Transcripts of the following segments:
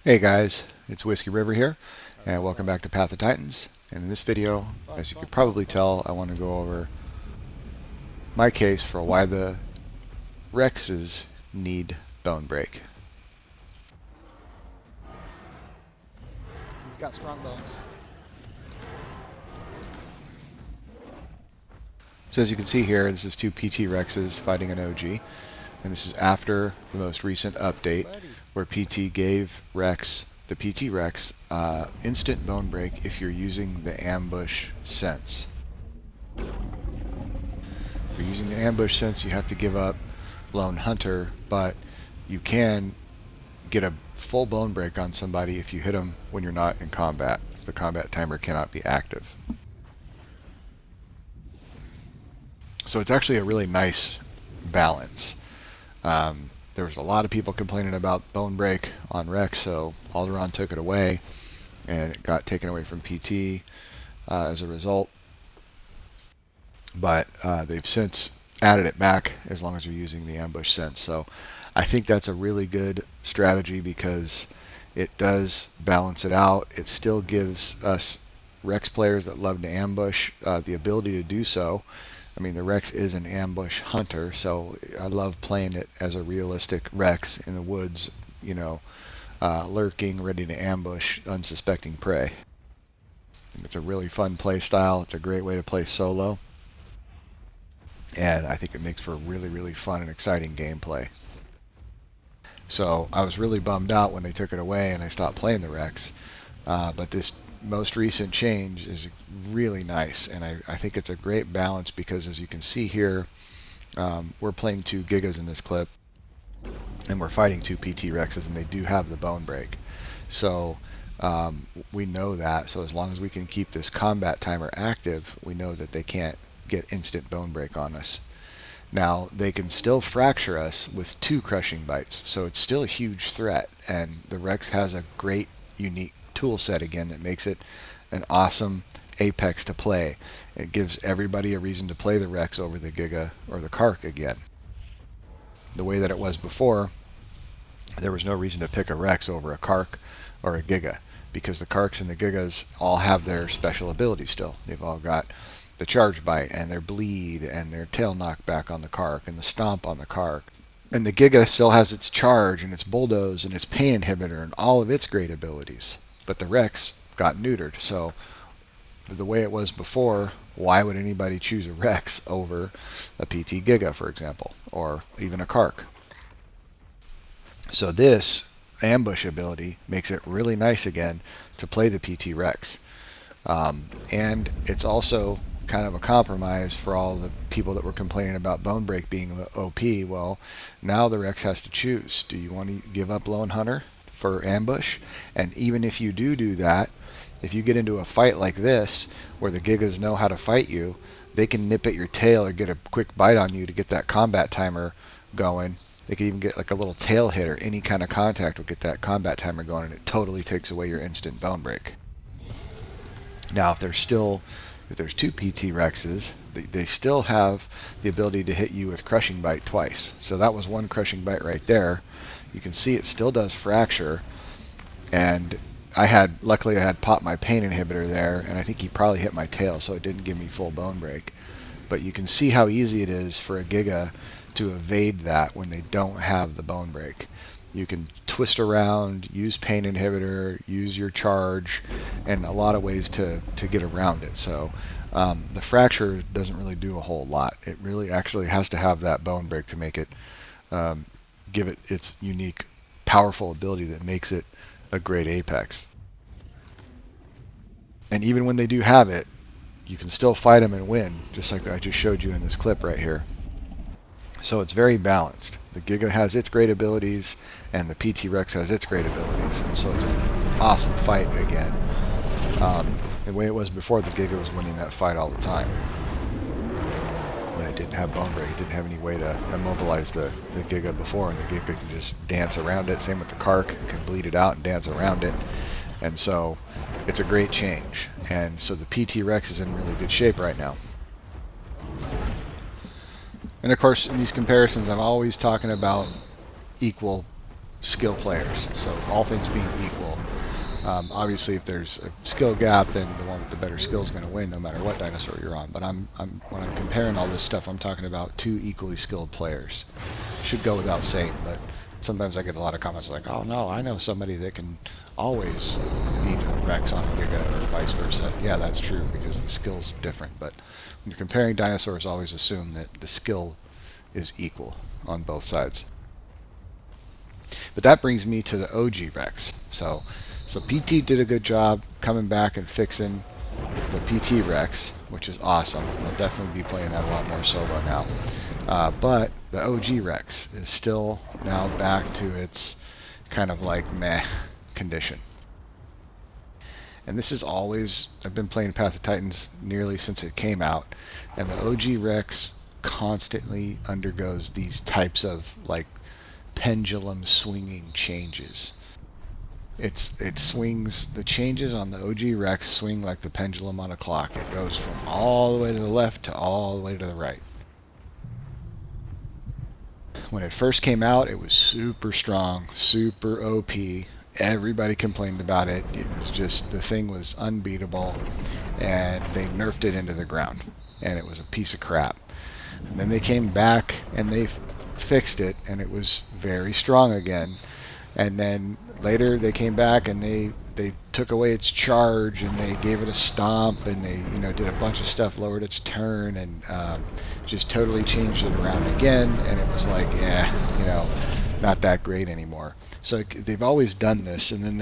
Hey guys, it's Whiskey River here, and welcome back to Path of Titans. And in this video, as you could probably tell, I want to go over my case for why the Rexes need Bonebreak. He's got strong bones. So as you can see here, this is two PT Rexes fighting an OG, and this is after the most recent update Buddy. where PT gave the PT Rex instant Bonebreak if you're using the ambush sense. If you're using the ambush sense, you have to give up Lone Hunter, but you can get a full Bonebreak on somebody if you hit them when you're not in combat. So the combat timer cannot be active. So it's actually a really nice balance. There was a lot of people complaining about Bonebreak on Rex, so Alderaan took it away, and it got taken away from PT as a result. But they've since added it back as long as you're using the ambush sense. So I think that's a really good strategy because it does balance it out. It still gives us Rex players that love to ambush the ability to do so. I mean, the Rex is an ambush hunter, so I love playing it as a realistic Rex in the woods, lurking, ready to ambush unsuspecting prey. It's a really fun play style. It's a great way to play solo, and I think it makes for really, really fun and exciting gameplay. So I was really bummed out when they took it away and I stopped playing the Rex. But this most recent change is really nice, and I think it's a great balance because, as you can see here, we're playing two Gigas in this clip, and we're fighting two PT Rexes, and they do have the Bonebreak. So we know that. So as long as we can keep this combat timer active, we know that they can't get instant Bonebreak on us. Now, they can still fracture us with two crushing bites, so it's still a huge threat, and the Rex has a great, unique tool set again that makes it an awesome apex to play. It gives everybody a reason to play the Rex over the Giga or the Kark again. The way that it was before, there was no reason to pick a Rex over a Kark or a Giga, because the Karks and the Gigas all have their special abilities still. They've all got the charge bite and their bleed and their tail knockback on the Kark and the stomp on the Kark. And the Giga still has its charge and its bulldoze and its pain inhibitor and all of its great abilities. But the Rex got neutered. So the way it was before, why would anybody choose a Rex over a PT Giga, for example, or even a Kark? So this ambush ability makes it really nice again to play the PT Rex. And it's also kind of a compromise for all the people that were complaining about Bonebreak being OP. Well, now the Rex has to choose. Do you want to give up Lone Hunter for ambush? And even if you do that, if you get into a fight like this where the Gigas know how to fight you, they can nip at your tail or get a quick bite on you to get that combat timer going. They could even get like a little tail hit or any kind of contact will get that combat timer going, and it totally takes away your instant Bonebreak. Now, if there's two PT Rexes, they still have the ability to hit you with Crushing Bite twice. So that was one Crushing Bite right there. You can see it still does fracture, and luckily I had popped my pain inhibitor there, and I think he probably hit my tail, so it didn't give me full Bonebreak. But you can see how easy it is for a Giga to evade that when they don't have the Bonebreak. You can twist around, use pain inhibitor, use your charge, and a lot of ways to get around it. So the fracture doesn't really do a whole lot. It really actually has to have that Bonebreak to make it give it its unique, powerful ability that makes it a great apex. And even when they do have it, you can still fight them and win, just like I just showed you in this clip right here. So it's very balanced. The Giga has its great abilities, and the PT Rex has its great abilities, and so it's an awesome fight again. The way it was before, the Giga was winning that fight all the time. When it didn't have Bonebreak, it didn't have any way to immobilize the Giga before, and the Giga can just dance around it. Same with the Kark, it can bleed it out and dance around it. And so it's a great change. And so the PT Rex is in really good shape right now. And of course, in these comparisons, I'm always talking about equal skill players. So all things being equal, obviously if there's a skill gap, then the one with the better skill is going to win no matter what dinosaur you're on. But when I'm comparing all this stuff, I'm talking about two equally skilled players. Should go without saying, but sometimes I get a lot of comments like, oh no, I know somebody that can always beat Rex on a Giga or vice versa. Yeah, that's true because the skill's different, but when you're comparing dinosaurs, always assume that the skill is equal on both sides. But that brings me to the OG Rex. So PT did a good job coming back and fixing the PT Rex, which is awesome. I'll definitely be playing that a lot more solo now. But the OG Rex is still now back to its kind of like meh condition. And this is always, I've been playing Path of Titans nearly since it came out, and the OG Rex constantly undergoes these types of like pendulum swinging changes. It swings, the changes on the OG Rex swing like the pendulum on a clock. It goes from all the way to the left to all the way to the right. When it first came out, it was super strong, super OP. Everybody complained about it. It was just, the thing was unbeatable, and they nerfed it into the ground, and it was a piece of crap. And then they came back and they fixed it, and it was very strong again. And then later they came back and they took away its charge, and they gave it a stomp, and they did a bunch of stuff, lowered its turn, and just totally changed it around again. And it was like, not that great anymore. So they've always done this. And then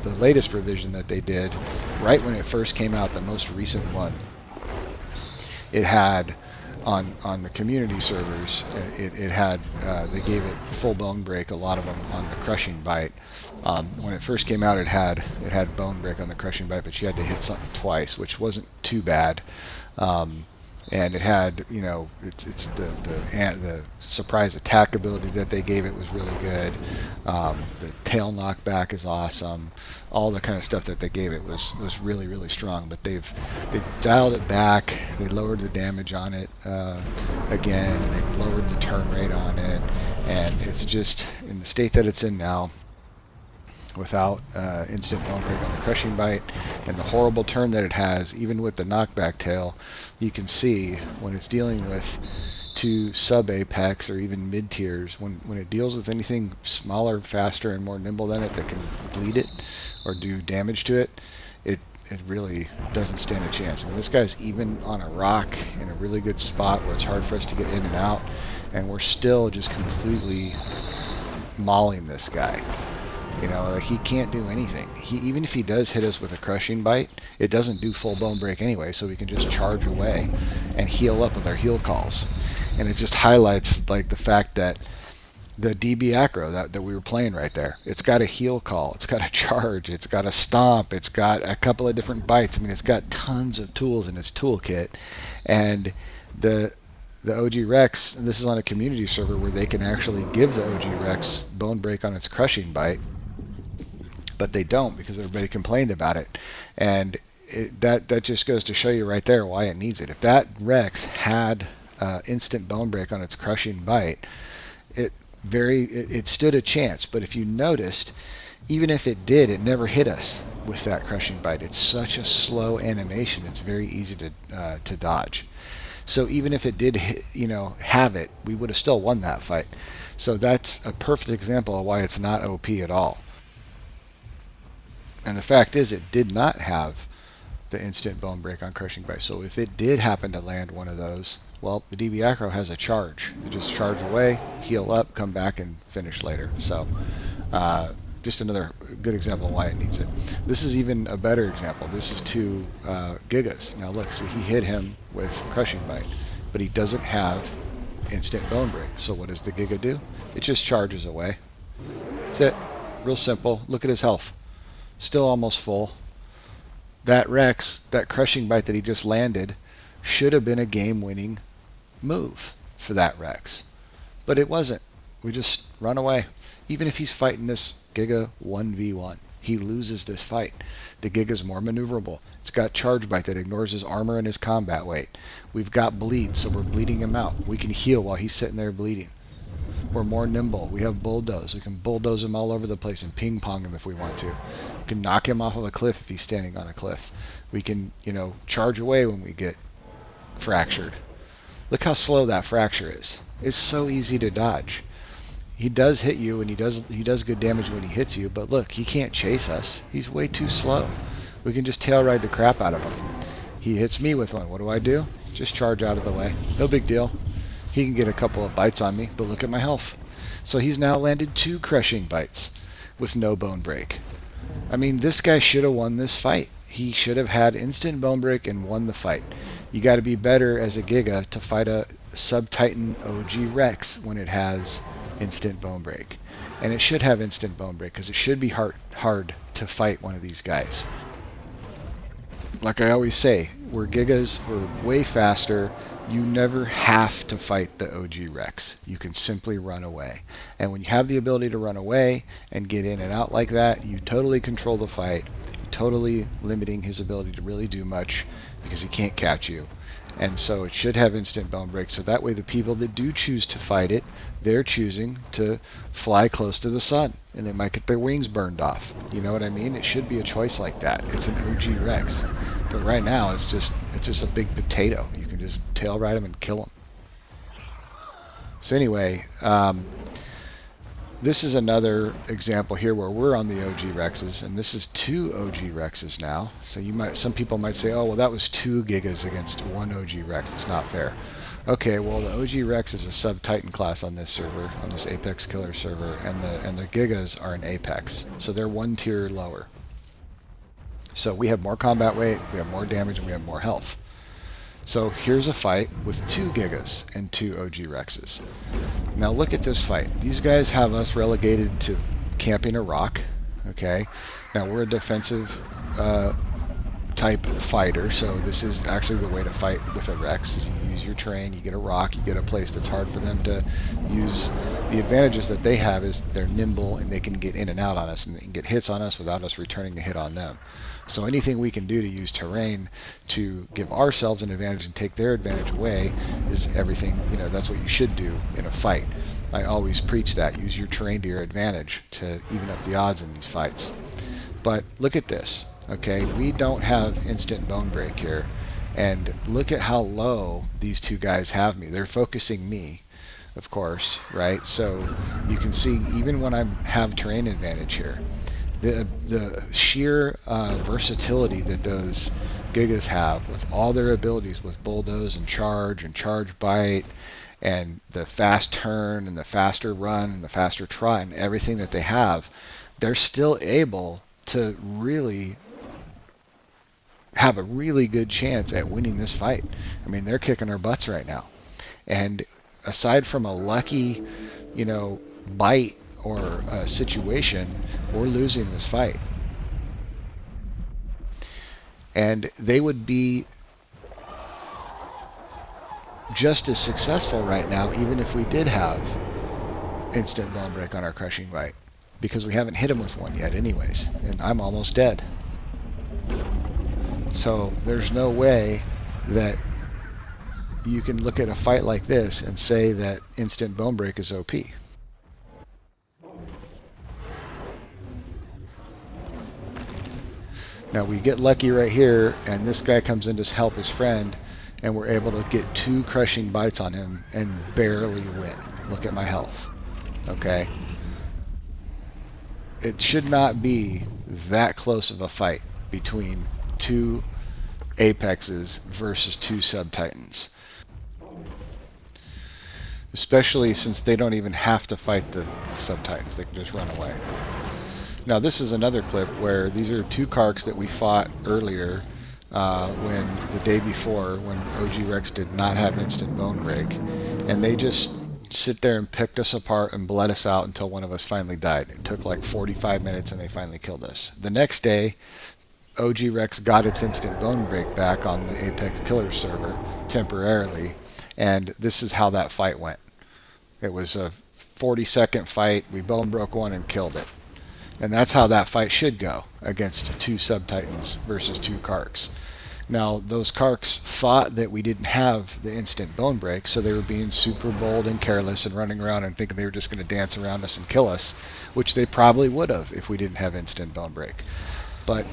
the latest revision that they did, right when it first came out, the most recent one, it had on the community servers, it had they gave it full Bonebreak, a lot of them on the crushing bite. When it first came out, it had Bonebreak on the crushing bite, but you had to hit something twice, which wasn't too bad. And it had, it's the surprise attack ability that they gave it was really good. The tail knockback is awesome. All the kind of stuff that they gave it was really, really strong. But they've dialed it back. They lowered the damage on it again. They lowered the turn rate on it, and it's just in the state that it's in now, without instant Bonebreak on the crushing bite and the horrible turn that it has, even with the knockback tail. You can see when it's dealing with two sub-apex or even mid-tiers, when it deals with anything smaller, faster, and more nimble than it that can bleed it or do damage to it, it really doesn't stand a chance. I mean, this guy's even on a rock in a really good spot where it's hard for us to get in and out, and we're still just completely mauling this guy. Like he can't do anything. Even if he does hit us with a crushing bite, it doesn't do full Bonebreak anyway, so we can just charge away and heal up with our heal calls. And it just highlights like the fact that the DB Acro that we were playing right there, it's got a heal call, it's got a charge, it's got a stomp, it's got a couple of different bites. I mean, it's got tons of tools in its toolkit. And the OG Rex, and this is on a community server where they can actually give the OG Rex Bonebreak on its crushing bite, but they don't because everybody complained about it. And that just goes to show you right there why it needs it. If that Rex had instant Bonebreak on its crushing bite, it stood a chance. But if you noticed, even if it did, it never hit us with that crushing bite. It's such a slow animation, it's very easy to dodge. So even if it did have it, we would have still won that fight. So that's a perfect example of why it's not OP at all. And the fact is, it did not have the instant Bonebreak on crushing bite. So if it did happen to land one of those, well, the DB Acro has a charge. You just charge away, heal up, come back, and finish later. So just another good example of why it needs it. This is even a better example. This is two Gigas. Now look, so he hit him with crushing bite, but he doesn't have instant Bonebreak. So what does the Giga do? It just charges away. That's it. Real simple. Look at his health. Still almost full. That Rex, that crushing bite that he just landed, should have been a game-winning move for that Rex. But it wasn't. We just run away. Even if he's fighting this Giga 1v1, he loses this fight. The Giga's more maneuverable. It's got charge bite that ignores his armor and his combat weight. We've got bleed, so we're bleeding him out. We can heal while he's sitting there bleeding. We're more nimble. We have bulldoze. We can bulldoze him all over the place and ping pong him if we want to. We can knock him off of a cliff if he's standing on a cliff. We can, charge away when we get fractured. Look how slow that fracture is. It's so easy to dodge. He does hit you, and he does good damage when he hits you, but look, he can't chase us. He's way too slow. We can just tail ride the crap out of him. He hits me with one. What do? Just charge out of the way. No big deal. He can get a couple of bites on me, but look at my health. So he's now landed 2 crushing bites with no bone break. I mean, this guy should have won this fight. He should have had instant bone break and won the fight. You got to be better as a Giga to fight a sub-Titan OG Rex when it has instant bone break. And it should have instant bone break because it should be hard to fight one of these guys. Like I always say, we're Gigas, we're way faster. You never have to fight the OG Rex. You can simply run away. And when you have the ability to run away and get in and out like that, you totally control the fight, totally limiting his ability to really do much because he can't catch you. And so it should have instant bone break, so that way the people that do choose to fight it, they're choosing to fly close to the sun, and they might get their wings burned off. You know what I mean? It should be a choice like that. It's an OG Rex. But right now, it's just a big potato. You can just tail ride him and kill him. So anyway, this is another example here where we're on the OG Rexes, and this is 2 OG Rexes now. So some people might say, oh, well, that was 2 Gigas against 1 OG Rex. It's not fair. Okay, well, the OG Rex is a sub-Titan class on this server, on this Apex Killer server, and the Gigas are an Apex. So they're 1 tier lower. So we have more combat weight, we have more damage, and we have more health. So here's a fight with 2 Gigas and 2 OG Rexes. Now look at this fight. These guys have us relegated to camping a rock. Okay. Now we're a defensive type fighter, so this is actually the way to fight with a Rex. Is you use your terrain, you get a rock, you get a place that's hard for them to use. The advantages that they have is they're nimble and they can get in and out on us and they can get hits on us without us returning a hit on them. So anything we can do to use terrain to give ourselves an advantage and take their advantage away is everything, that's what you should do in a fight. I always preach that. Use your terrain to your advantage to even up the odds in these fights. But look at this, okay? We don't have instant bone break here. And look at how low these 2 guys have me. They're focusing me, of course, right? So you can see even when I have terrain advantage here, the sheer versatility that those Gigas have with all their abilities with bulldoze and charge bite and the fast turn and the faster run and the faster trot and everything that they have, they're still able to really have a really good chance at winning this fight. I mean, they're kicking our butts right now. And aside from a lucky, bite or a situation, we're losing this fight. And they would be just as successful right now even if we did have instant bone break on our crushing bite, because we haven't hit him with one yet anyways, and I'm almost dead. So there's no way that you can look at a fight like this and say that instant bone break is OP. Now we get lucky right here, and this guy comes in to help his friend, and we're able to get 2 crushing bites on him and barely win. Look at my health. Okay? It should not be that close of a fight between 2 Apexes versus 2 Sub-Titans. Especially since they don't even have to fight the Sub-Titans. They can just run away. Now this is another clip where these are 2 Karks that we fought earlier when the day before when OG Rex did not have instant bone break, and they just sit there and picked us apart and bled us out until one of us finally died. It took like 45 minutes and they finally killed us. The next day, OG Rex got its instant bone break back on the Apex Killer server temporarily, and this is how that fight went. It was a 40-second fight. We bone broke one and killed it. And that's how that fight should go against 2 Sub-Titans versus 2 Karks. Now, those Karks thought that we didn't have the instant bone break, so they were being super bold and careless and running around and thinking they were just going to dance around us and kill us, which they probably would have if we didn't have instant bone break. But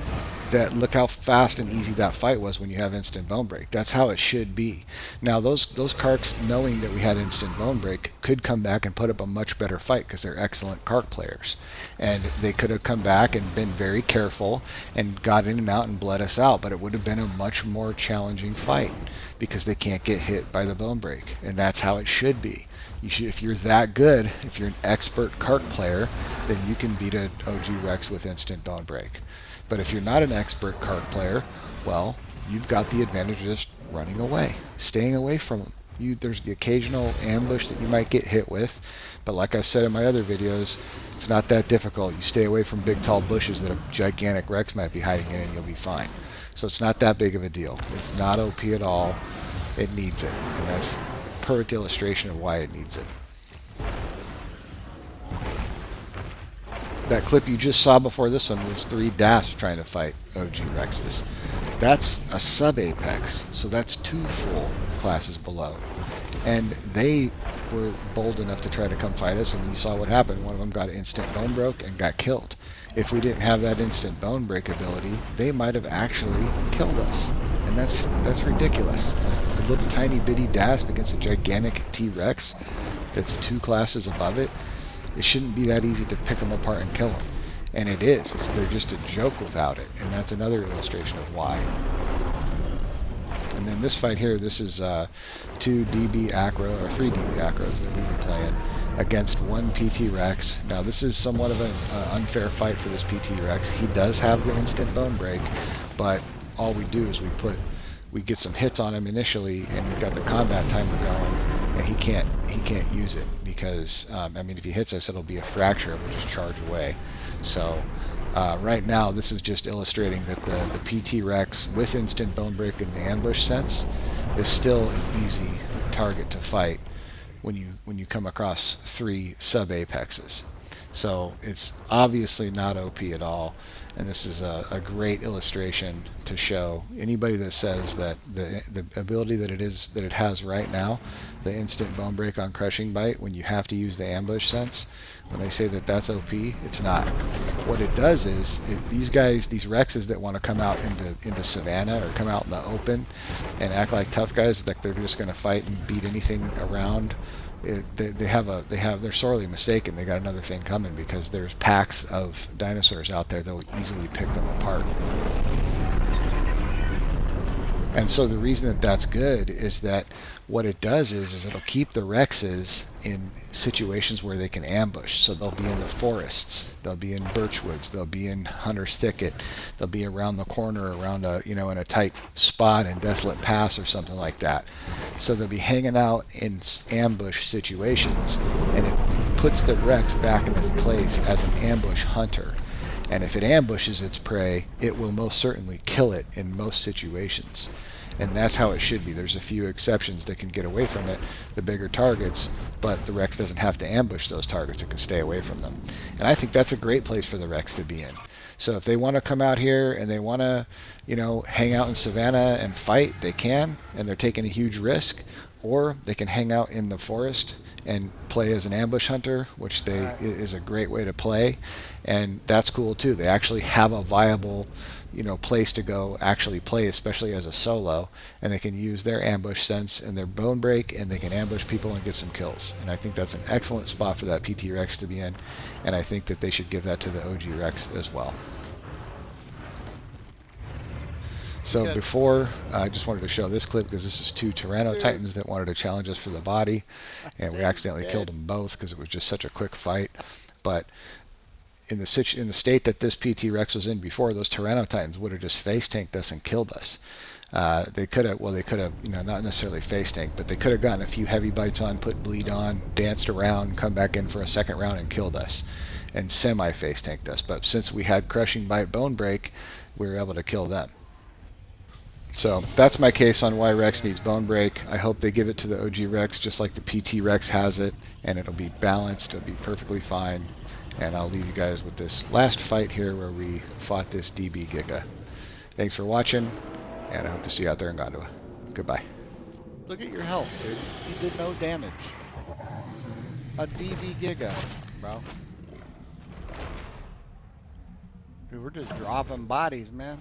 that, look how fast and easy that fight was when you have instant bone break. That's how it should be. Now those Karks, knowing that we had instant bone break, could come back and put up a much better fight because they're excellent Kark players, and they could have come back and been very careful and got in and out and bled us out, but it would have been a much more challenging fight because they can't get hit by the bone break, and that's how it should be. You should, if you're that good, if you're an expert Kark player, then you can beat an OG Rex with instant bone break. But if you're not an expert Kark player, well, you've got the advantage of just running away, staying away from them. There's the occasional ambush that you might get hit with, but like I've said in my other videos, it's not that difficult. You stay away from big tall bushes that a gigantic Rex might be hiding in and you'll be fine. So it's not that big of a deal. It's not OP at all. It needs it, and that's a perfect illustration of why it needs it. That clip you just saw before this one was 3 DAFs trying to fight OG Rexes. That's a sub-apex, so that's 2 full classes below. And they were bold enough to try to come fight us, and you saw what happened. One of them got instant bone broke and got killed. If we didn't have that instant bone break ability, they might have actually killed us. And that's ridiculous. A little tiny bitty DASP against a gigantic T-Rex that's 2 classes above it. It shouldn't be that easy to pick them apart and kill them. And it is. They're just a joke without it. And that's another illustration of why. And then this fight here, this is 2 DB acro, or 3 DB acros that we were playing against 1 PT Rex. Now this is somewhat of an unfair fight for this PT Rex. He does have the instant bone break, but all we do is we get some hits on him initially, and we've got the combat timer going, and he can't use it because I mean, if he hits us, it'll be a fracture. We'll just charge away. So right now, this is just illustrating that the PT Rex with instant bone break in the ambush sense is still an easy target to fight when you come across 3 sub apexes. So it's obviously not OP at all. And this is a great illustration to show anybody that says that the ability that it has right now, the instant bone break on crushing bite, when you have to use the ambush sense, when they say that that's OP, it's not. What it does is these guys, these Rexes that want to come out into Savannah or come out in the open and act like tough guys, like they're just going to fight and beat anything around. They're sorely mistaken. They got another thing coming because there's packs of dinosaurs out there that will easily pick them apart. And so the reason that that's good is that what it does is it'll keep the Rexes in situations where they can ambush. So they'll be in the forests, they'll be in birchwoods, they'll be in Hunter's Thicket, they'll be around the corner, around in a tight spot in Desolate Pass or something like that. So they'll be hanging out in ambush situations, and it puts the Rex back in its place as an ambush hunter. And if it ambushes its prey, it will most certainly kill it in most situations. And that's how it should be. There's a few exceptions that can get away from it, the bigger targets, but the Rex doesn't have to ambush those targets. It can stay away from them. And I think that's a great place for the Rex to be in. So if they want to come out here and they want to, hang out in Savannah and fight, they can, and they're taking a huge risk. Or they can hang out in the forest and play as an ambush hunter, which is a great way to play, and that's cool too. They actually have a viable, place to go actually play, especially as a solo, and they can use their ambush sense and their bone break, and they can ambush people and get some kills. And I think that's an excellent spot for that PT Rex to be in, and I think that they should give that to the OG Rex as well. So Good. before, I just wanted to show this clip because this is 2 Tyranno Titans that wanted to challenge us for the body, and we accidentally killed them both because it was just such a quick fight. But in the state that this PT Rex was in before, those Tyranno Titans would have just face tanked us and killed us. They could have, not necessarily face tanked, but they could have gotten a few heavy bites on, put bleed on, danced around, come back in for a second round and killed us, and semi face tanked us. But since we had crushing bite bone break, we were able to kill them. So that's my case on why Rex needs bone break. I hope they give it to the OG Rex just like the PT Rex has it, and it'll be balanced, it'll be perfectly fine. And I'll leave you guys with this last fight here where we fought this DB Giga. Thanks for watching, And I hope to see you out there in Gondua. Goodbye. Look at your health, dude. He did no damage. A DV Giga, bro. Dude, we're just dropping bodies, man.